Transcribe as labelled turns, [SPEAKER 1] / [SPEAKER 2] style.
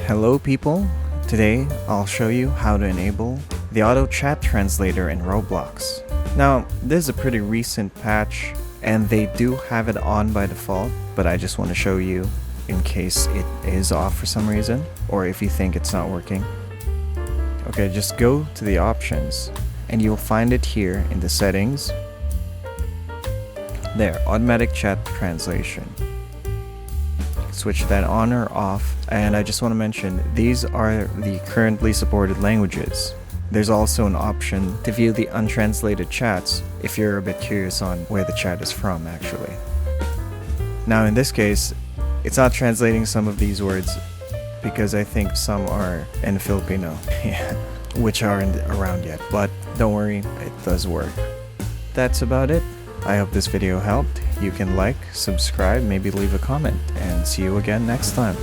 [SPEAKER 1] Hello people, today I'll show you how to enable the auto chat translator in Roblox. Now this is a pretty recent patch and they do have it on by default, but I just want to show you in case it is off for some reason or if you think it's not working. Okay, just go to the options and you'll find it here in the settings. There, automatic chat translation. Switch that on or off, and I just want to mention these are the currently supported languages. There's also an option to view the untranslated chats if you're a bit curious on where the chat is from actually. Now in this case, it's not translating some of these words because I think some are in Filipino, which aren't around yet, but don't worry, it does work. That's about it. I hope this video helped. You can like, subscribe, maybe leave a comment, and see you again next time.